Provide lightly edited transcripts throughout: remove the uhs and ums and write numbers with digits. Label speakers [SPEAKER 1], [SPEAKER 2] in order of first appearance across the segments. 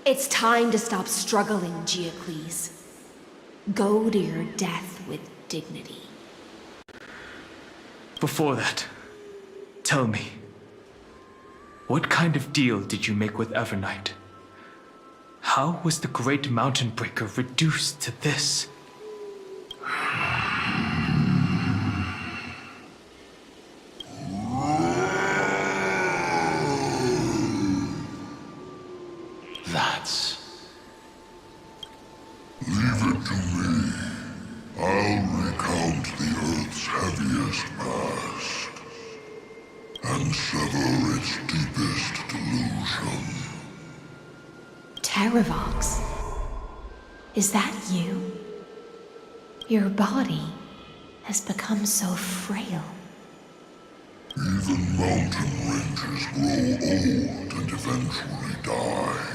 [SPEAKER 1] It's time to stop struggling, Geocles. Go to your death with dignity.
[SPEAKER 2] Before that, tell me, what kind of deal did you make with Evernight? How was the Great Mountain Breaker reduced to this?
[SPEAKER 3] Leave it to me. I'll recount the Earth's heaviest past and sever its deepest delusion.
[SPEAKER 1] Terravox? Is that you? Your body has become so frail.
[SPEAKER 3] Even mountain ranges grow old and eventually die.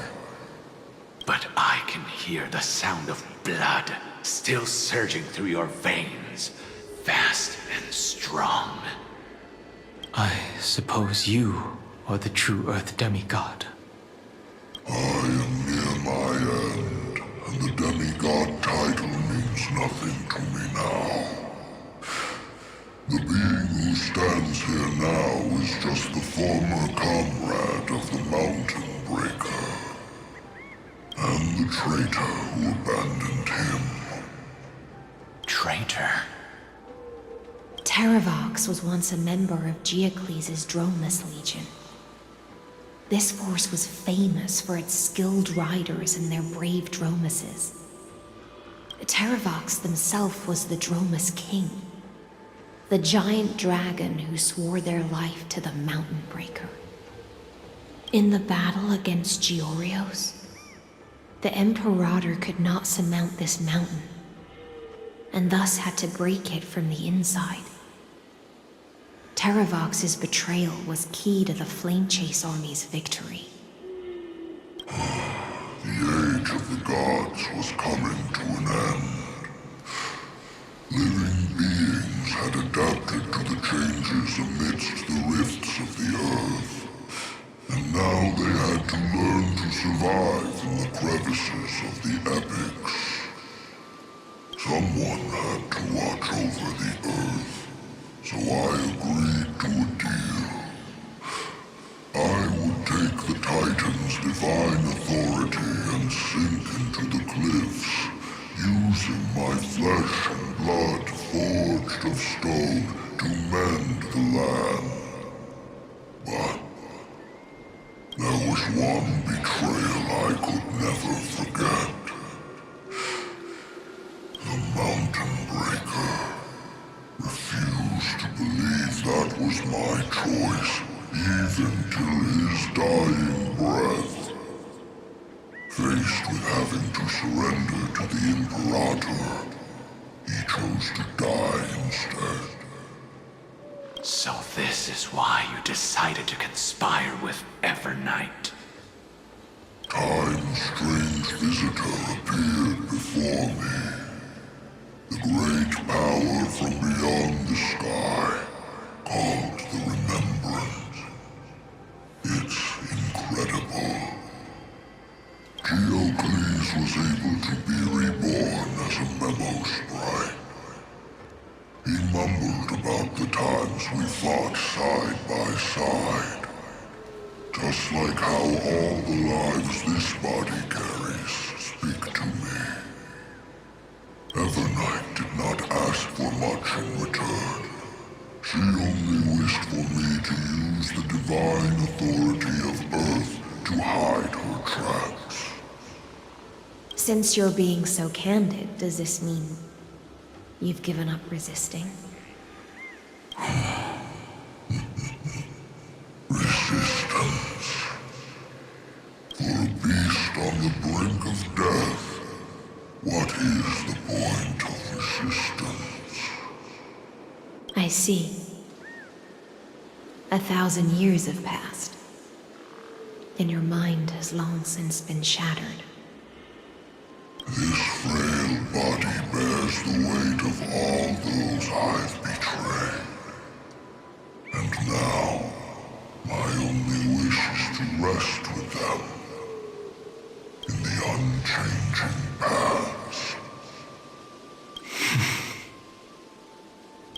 [SPEAKER 4] But I can hear the sound of blood still surging through your veins, fast and strong.
[SPEAKER 2] I suppose you are the true Earth demigod.
[SPEAKER 3] I am near my end, and the demigod title means nothing to me now. The being who stands here now is just the former comrade of the Mountain Breaker, and the traitor who abandoned him.
[SPEAKER 4] Traitor?
[SPEAKER 1] Terravox was once a member of Geocles' Dromus Legion. This force was famous for its skilled riders and their brave Dromuses. Terravox himself was the Dromus King, the giant dragon who swore their life to the Mountain Breaker. In the battle against Georios, the Imperator could not surmount this mountain, and thus had to break it from the inside. Terravox's betrayal was key to the Flame Chase Army's victory.
[SPEAKER 3] The age of the gods was coming to an end. Living beings had adapted to the changes amidst the rifts of the earth, and now they had to learn to survive in the crevices of the epics. Someone had to watch over the earth, so I agreed to a deal. I would take the Titan's divine authority and sink into the cliffs, using my flesh and blood forged of stone to mend the land. But there was one betrayal I could never forget. The Mountain Breaker refused to believe that was my choice, even till his dying breath. Faced with having to surrender to the Imperator, he chose to die instead.
[SPEAKER 4] So this is why you decided to conspire with Evernight.
[SPEAKER 3] Time's strange visitor appeared before me. The great power from beyond the sky, called the Remembrance. It's incredible. Geocles was able to be reborn as a memo sprite. He mumbled about the times we fought side by side. Just like how all the lives this body carries speak to me. Evernight did not ask for much in return. She only wished for me to use the divine authority of Earth to hide her tracks.
[SPEAKER 1] Since you're being so candid, does this mean you've given up resisting?
[SPEAKER 3] Resistance. For a beast on the brink of death, what is the point of resistance?
[SPEAKER 1] I see. 1,000 years have passed, and your mind has long since been shattered.
[SPEAKER 3] This frail body bears the weight of all those I've betrayed. And now, my only wish is to rest with them. unchanging past.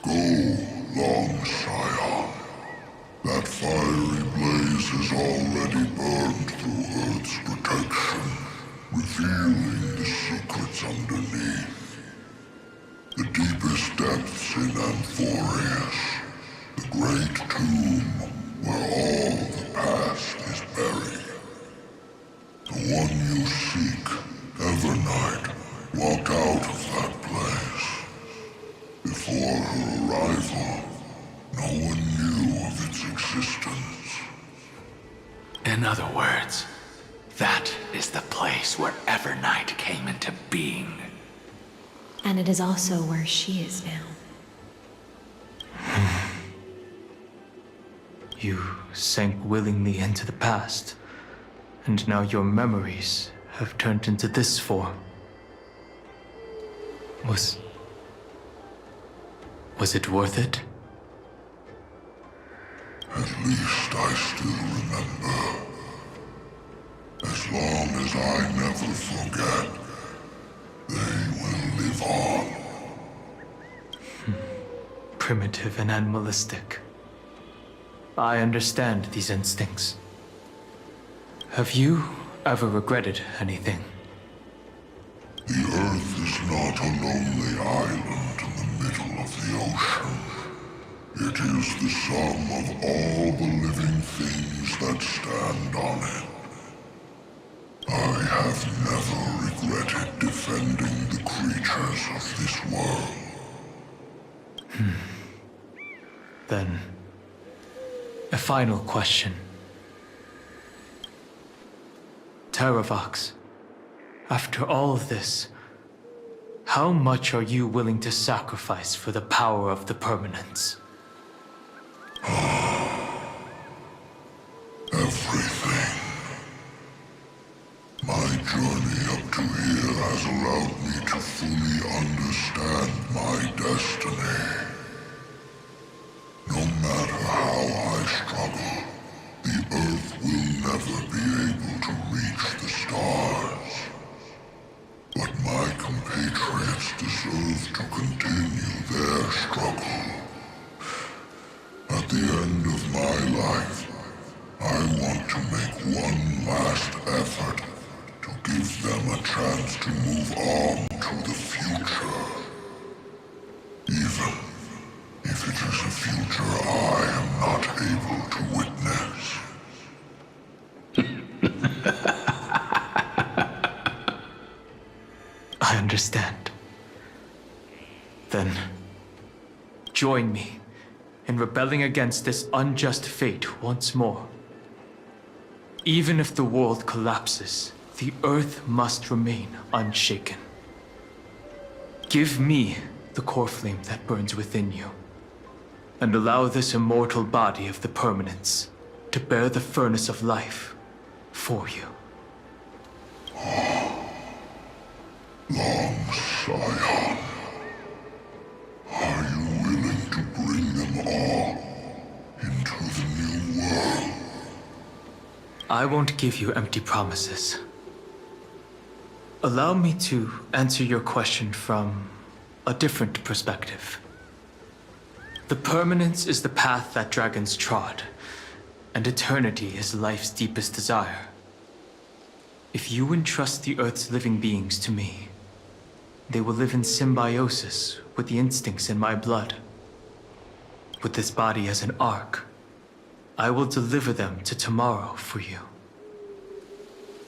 [SPEAKER 3] Go, long Scion. That fiery blaze has already burned through Earth's protection, revealing the secrets underneath. The deepest depths in Amphorius, the great tomb where all the past is buried. The one you seek, Evernight, walked out of that place. Before her arrival, no one knew of its existence.
[SPEAKER 4] In other words, that is the place where Evernight came into being.
[SPEAKER 1] And it is also where she is now.
[SPEAKER 2] You sank willingly into the past, and now your memories have turned into this form. Was it worth it?
[SPEAKER 3] At least I still remember. As long as I never forget, they will live on.
[SPEAKER 2] Primitive and animalistic. I understand these instincts. Have you ever regretted anything?
[SPEAKER 3] The Earth is not a lonely island in the middle of the ocean. It is the sum of all the living things that stand on it. I have never regretted defending the creatures of this world.
[SPEAKER 2] Then, a final question. Terravox, after all of this, how much are you willing to sacrifice for the power of the permanence?
[SPEAKER 3] Everything. My journey up to here has allowed me to fully understand my destiny. No matter how I struggle, the Earth will never be able to reach the stars. But my compatriots deserve to continue their struggle. At the end of my life, I want to make one last effort to give them a chance to move on to the future. Even if it is a future I am not able to witness.
[SPEAKER 2] I understand. Then, join me in rebelling against this unjust fate once more. Even if the world collapses, the Earth must remain unshaken. Give me the core flame that burns within you, and allow this immortal body of the permanence to bear the furnace of life for you.
[SPEAKER 3] Long Scion, are you willing to bring them all into the new world?
[SPEAKER 2] I won't give you empty promises. Allow me to answer your question from a different perspective. The permanence is the path that dragons trod, and eternity is life's deepest desire. If you entrust the Earth's living beings to me, they will live in symbiosis with the instincts in my blood. With this body as an ark, I will deliver them to tomorrow for you.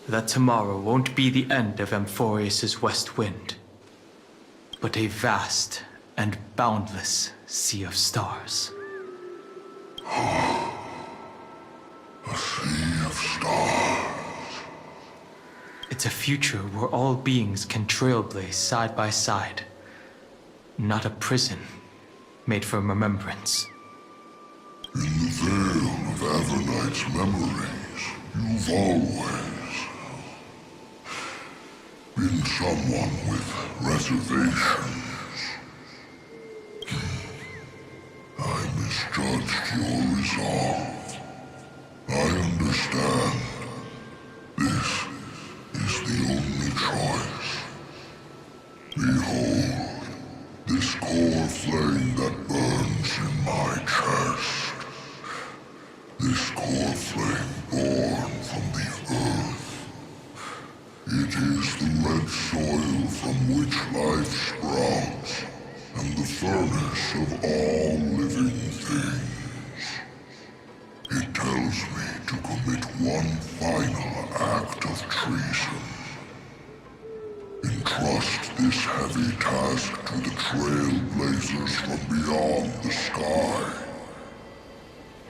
[SPEAKER 2] That tomorrow won't be the end of Amphorius' west wind, but a vast and boundless sea of stars.
[SPEAKER 3] A sea of stars.
[SPEAKER 2] It's a future where all beings can trailblaze side by side, not a prison made for remembrance.
[SPEAKER 3] In the veil of Avernight's memories, you've always been someone with reservations. I misjudged your resolve. I understand. This is the only It is the red soil from which life sprouts, and the furnace of all living things. It tells me to commit one final act of treason. Entrust this heavy task to the trailblazers from beyond the sky.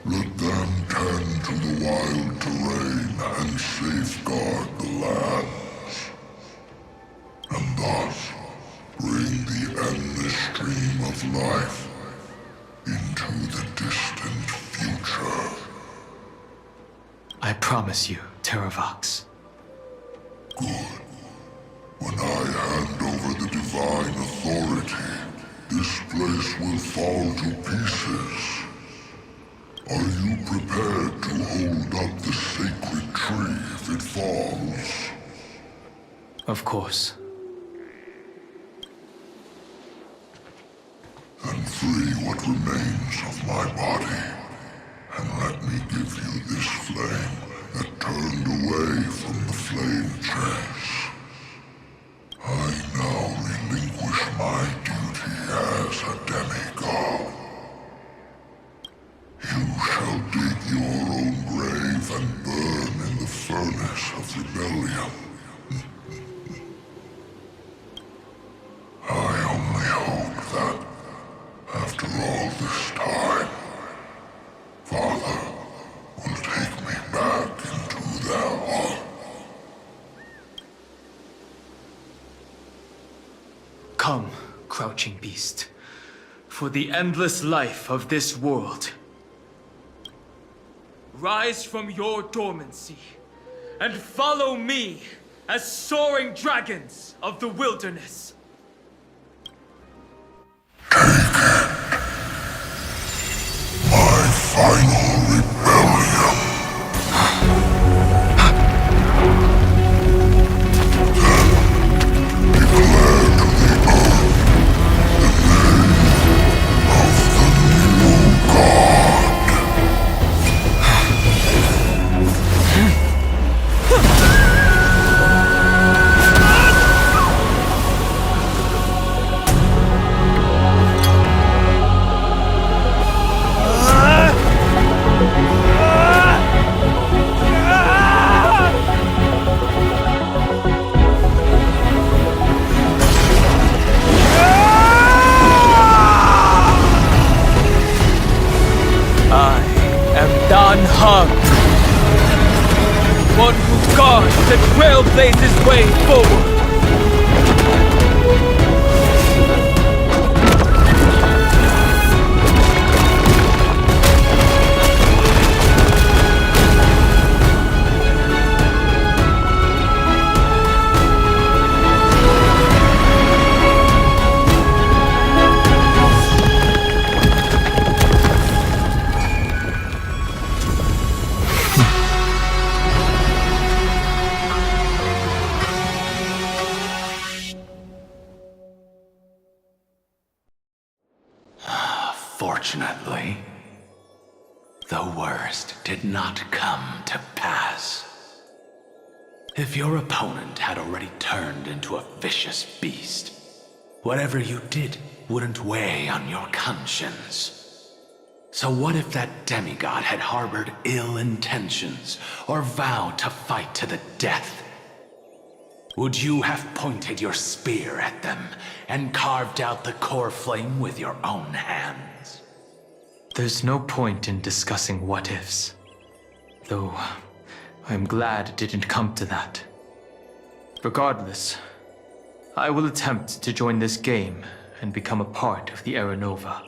[SPEAKER 3] Let them tend to the wild terrain and safeguard the lands. And thus, bring the endless stream of life into the distant future.
[SPEAKER 2] I promise you, Terravox.
[SPEAKER 3] Good. When I hand over the divine authority, this place will fall to pieces. Are you prepared to hold up the sacred tree if it falls?
[SPEAKER 2] Of course.
[SPEAKER 3] Then free what remains of my body, and let me give you this flame that turned away from the flame chase. I now relinquish my duty as a demigod. You shall dig your own grave and burn in the furnace of rebellion. I only hope that, after all this time, Father will take me back into their heart.
[SPEAKER 2] Come, crouching beast, for the endless life of this world. Rise from your dormancy, and follow me as soaring dragons of the wilderness.
[SPEAKER 3] My final rebellion. Then declare to the earth the name of the new god.
[SPEAKER 2] Heng, one who guards and trailblazes way forward.
[SPEAKER 4] Fortunately, the worst did not come to pass. If your opponent had already turned into a vicious beast, whatever you did wouldn't weigh on your conscience. So what if that demigod had harbored ill intentions or vowed to fight to the death? Would you have pointed your spear at them and carved out the core flame with your own hands?
[SPEAKER 2] There's no point in discussing what-ifs. Though, I'm glad it didn't come to that. Regardless, I will attempt to join this game and become a part of the Era Nova.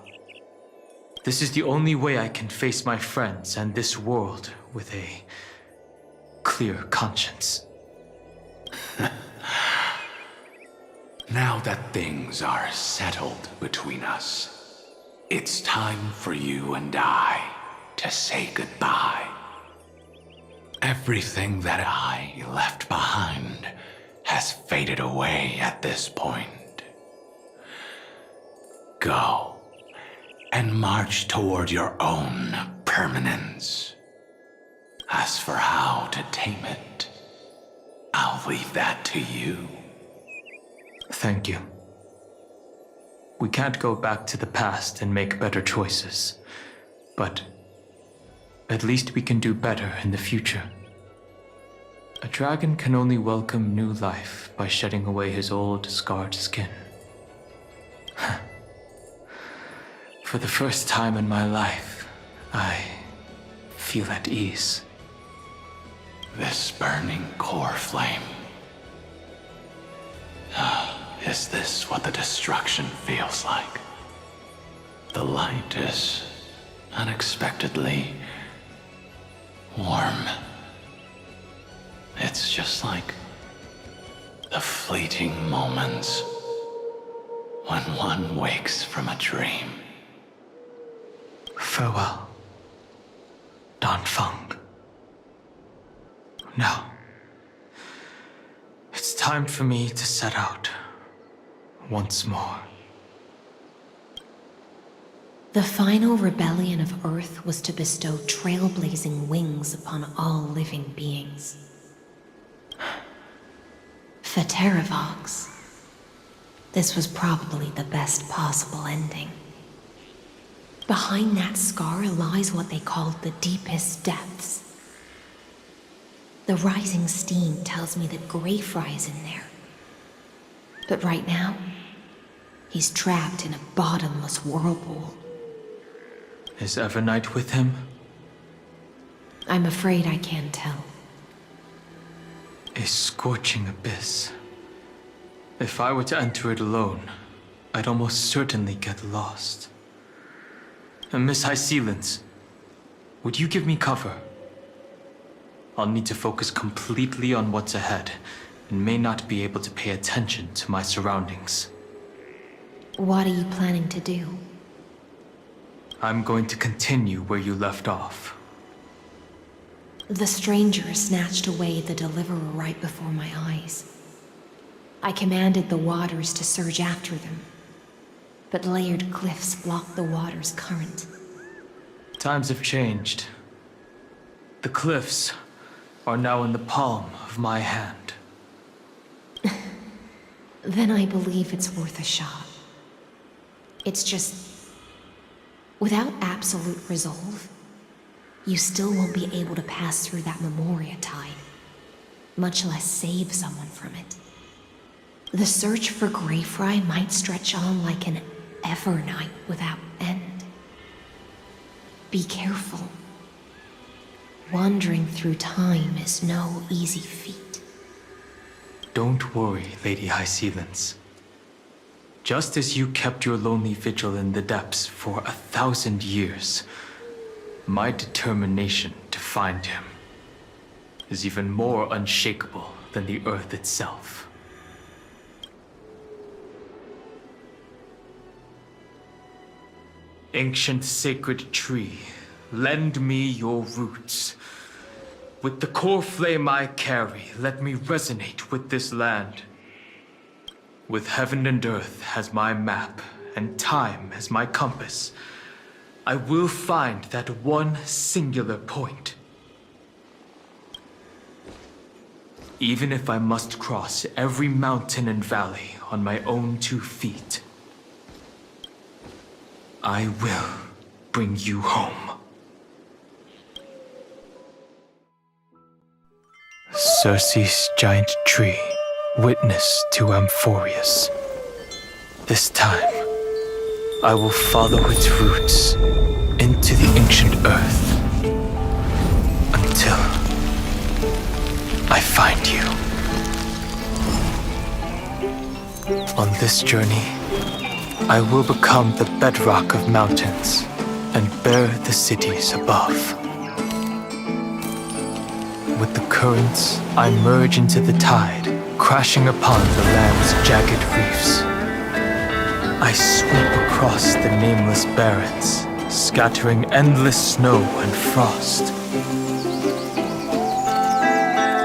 [SPEAKER 2] This is the only way I can face my friends and this world with a clear conscience.
[SPEAKER 4] Now that things are settled between us, it's time for you and I to say goodbye. Everything that I left behind has faded away at this point. Go and march toward your own permanence. As for how to tame it, I'll I'll leave that to you.
[SPEAKER 2] Thank you. We can't go back to the past and make better choices, but at least we can do better in the future. A dragon can only welcome new life by shedding away his old, scarred skin. For the first time in my life, I feel at ease.
[SPEAKER 4] This burning core flame. Is this what the destruction feels like? The light is unexpectedly warm. It's just like the fleeting moments when one wakes from a dream.
[SPEAKER 2] Farewell, Danfeng. Now, it's time for me to set out once more.
[SPEAKER 1] The final rebellion of Earth was to bestow trailblazing wings upon all living beings. For Terravox, this was probably the best possible ending. Behind that scar lies what they called the deepest depths. The rising steam tells me that Greyfry is in there. But right now, he's trapped in a bottomless whirlpool.
[SPEAKER 2] Is Evernight with him?
[SPEAKER 1] I'm afraid I can't tell.
[SPEAKER 2] A scorching abyss. If I were to enter it alone, I'd almost certainly get lost. And Miss High Sealants, would you give me cover? I'll need to focus completely on what's ahead, and may not be able to pay attention to my surroundings.
[SPEAKER 1] What are you planning to do?
[SPEAKER 2] I'm going to continue where you left off.
[SPEAKER 1] The stranger snatched away the deliverer right before my eyes. I commanded the waters to surge after them, but layered cliffs blocked the water's current.
[SPEAKER 2] Times have changed. The cliffs are now in the palm of my hand.
[SPEAKER 1] Then I believe it's worth a shot. It's just, without absolute resolve, you still won't be able to pass through that Memoria tide, much less save someone from it. The search for Greyfry might stretch on like an Evernight without end. Be careful. Wandering through time is no easy feat.
[SPEAKER 2] Don't worry, Lady High Sealants. Just as you kept your lonely vigil in the depths for 1,000 years, my determination to find him is even more unshakable than the earth itself. Ancient sacred tree, lend me your roots. With the core flame I carry, let me resonate with this land. With heaven and earth as my map, and time as my compass, I will find that one singular point. Even if I must cross every mountain and valley on my own 2 feet, I will bring you home. Circe's giant tree, witness to Amphorius. This time, I will follow its roots into the ancient earth until I find you. On this journey, I will become the bedrock of mountains and bear the cities above. With the currents, I merge into the tide, crashing upon the land's jagged reefs. I sweep across the nameless barrens, scattering endless snow and frost.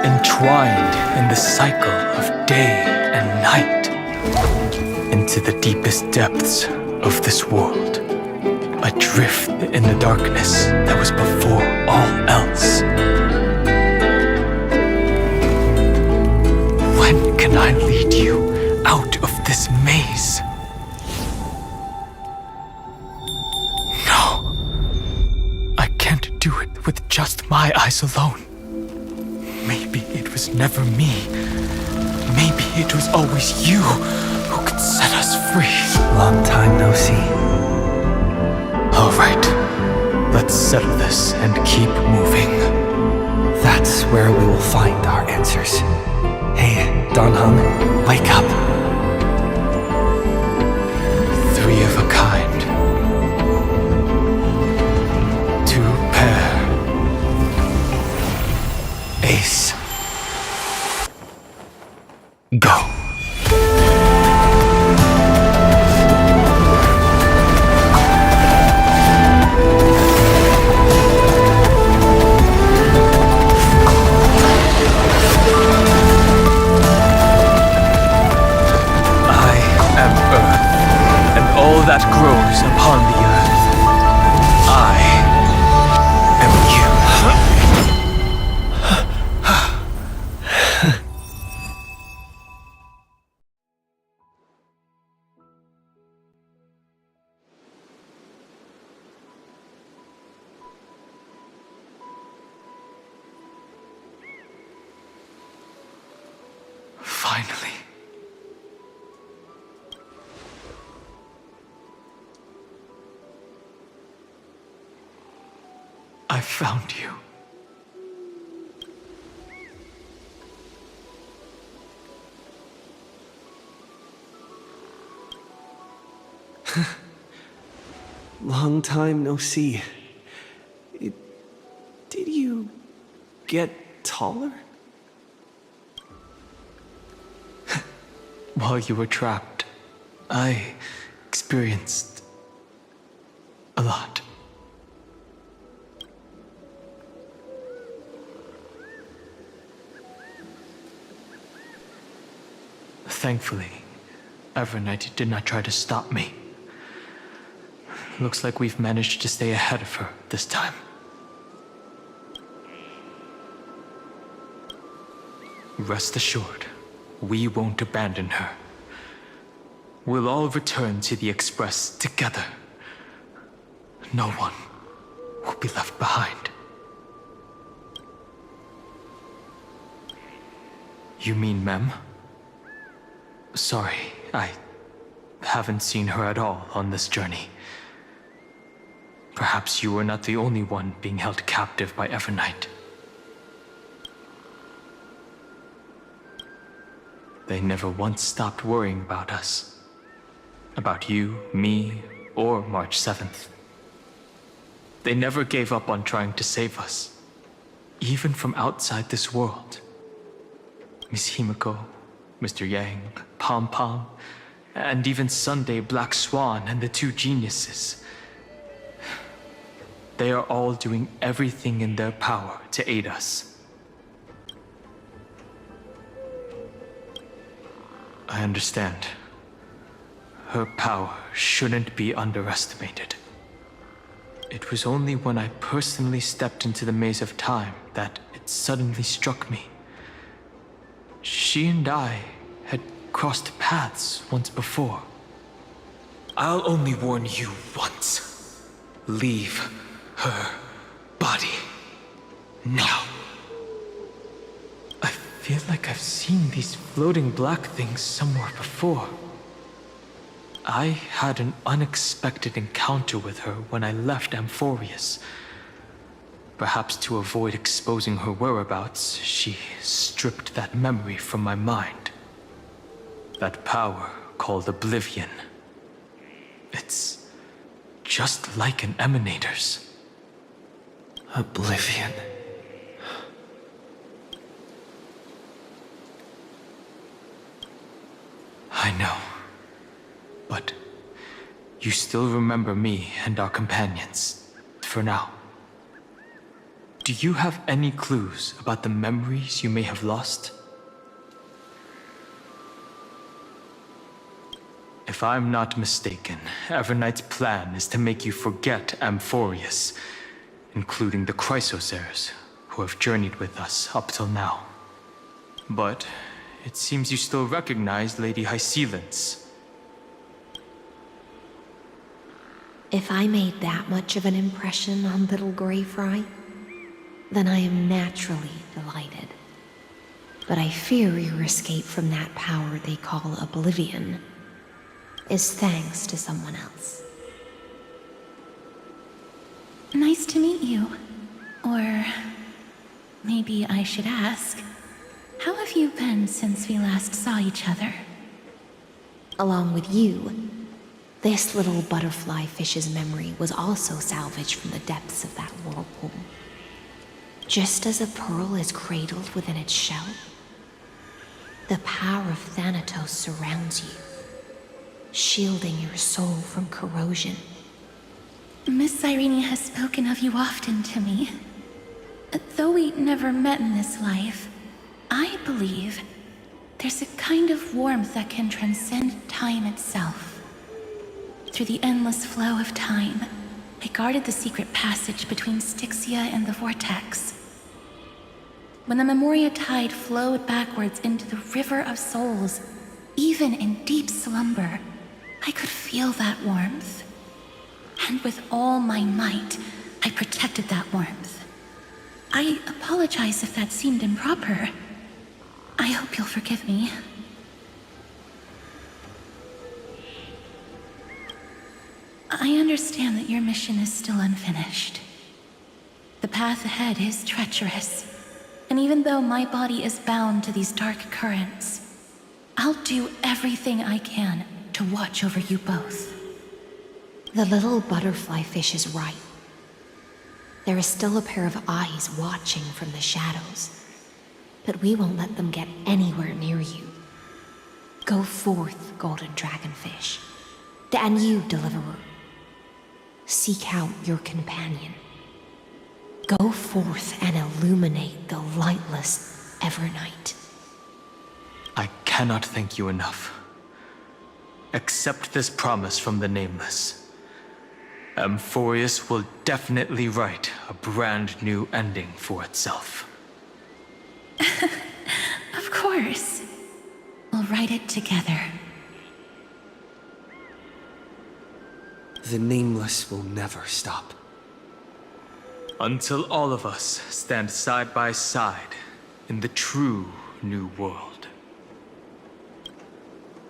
[SPEAKER 2] Entwined in the cycle of day and night, into the deepest depths of this world, adrift in the darkness that was before all else. is alone. Maybe it was never me. Maybe it was always you who could set us free.
[SPEAKER 5] Long time no see.
[SPEAKER 2] All right, let's settle this and keep moving.
[SPEAKER 5] That's where we will find our answers. Hey, Don Heng, wake up.
[SPEAKER 2] Three of a kind. Two pair. Ace. Go. That grows upon the earth. I am you. Finally. I found you.
[SPEAKER 5] Long time no see. Did you get taller?
[SPEAKER 2] While you were trapped, I experienced a lot. Thankfully, Evernight did not try to stop me. Looks like we've managed to stay ahead of her this time. Rest assured, we won't abandon her. We'll all return to the Express together. No one will be left behind. You mean Mem? Sorry, I haven't seen her at all on this journey. Perhaps you were not the only one being held captive by Evernight. They never once stopped worrying about us. About you, me, or March 7th. They never gave up on trying to save us. Even from outside this world. Miss Himiko, Mr. Yang, Pom Pom, and even Sunday Black Swan and the two geniuses. They are all doing everything in their power to aid us. I understand. Her power shouldn't be underestimated. It was only when I personally stepped into the maze of time that it suddenly struck me. She and I had crossed paths once before. I'll only warn you once. Leave her body now. I feel like I've seen these floating black things somewhere before. I had an unexpected encounter with her when I left Amphorius. Perhaps to avoid exposing her whereabouts, she stripped that memory from my mind. That power called Oblivion. It's just like an emanator's.
[SPEAKER 5] Oblivion.
[SPEAKER 2] I know. But you still remember me and our companions, for now. Do you have any clues about the memories you may have lost? If I'm not mistaken, Evernight's plan is to make you forget Amphorius, including the Chrysosaurs, who have journeyed with us up till now. But it seems you still recognize Lady Hycelens.
[SPEAKER 1] If I made that much of an impression on little Grey Fry, then I am naturally delighted. But I fear your escape from that power they call oblivion is thanks to someone else.
[SPEAKER 6] Nice to meet you. Or maybe I should ask, how have you been since we last saw each other?
[SPEAKER 1] Along with you, this little butterfly fish's memory was also salvaged from the depths of that whirlpool. Just as a pearl is cradled within its shell, the power of Thanatos surrounds you, shielding your soul from corrosion.
[SPEAKER 6] Miss Irene has spoken of you often to me. Though we never met in this life, I believe there's a kind of warmth that can transcend time itself. Through the endless flow of time, I guarded the secret passage between Styxia and the Vortex. When the Memoria tide flowed backwards into the River of Souls, even in deep slumber, I could feel that warmth. And with all my might, I protected that warmth. I apologize if that seemed improper. I hope you'll forgive me. I understand that your mission is still unfinished. The path ahead is treacherous, and even though my body is bound to these dark currents, I'll do everything I can to watch over you both.
[SPEAKER 1] The little butterfly fish is right. There is still a pair of eyes watching from the shadows, but we won't let them get anywhere near you. Go forth, golden dragonfish, and you, deliverer. Seek out your companion. Go forth and illuminate the lightless Evernight.
[SPEAKER 2] I cannot thank you enough. Accept this promise from the Nameless. Amphorius will definitely write a brand new ending for itself.
[SPEAKER 6] Of course. We'll write it together.
[SPEAKER 5] The Nameless will never stop.
[SPEAKER 2] Until all of us stand side by side in the true new world.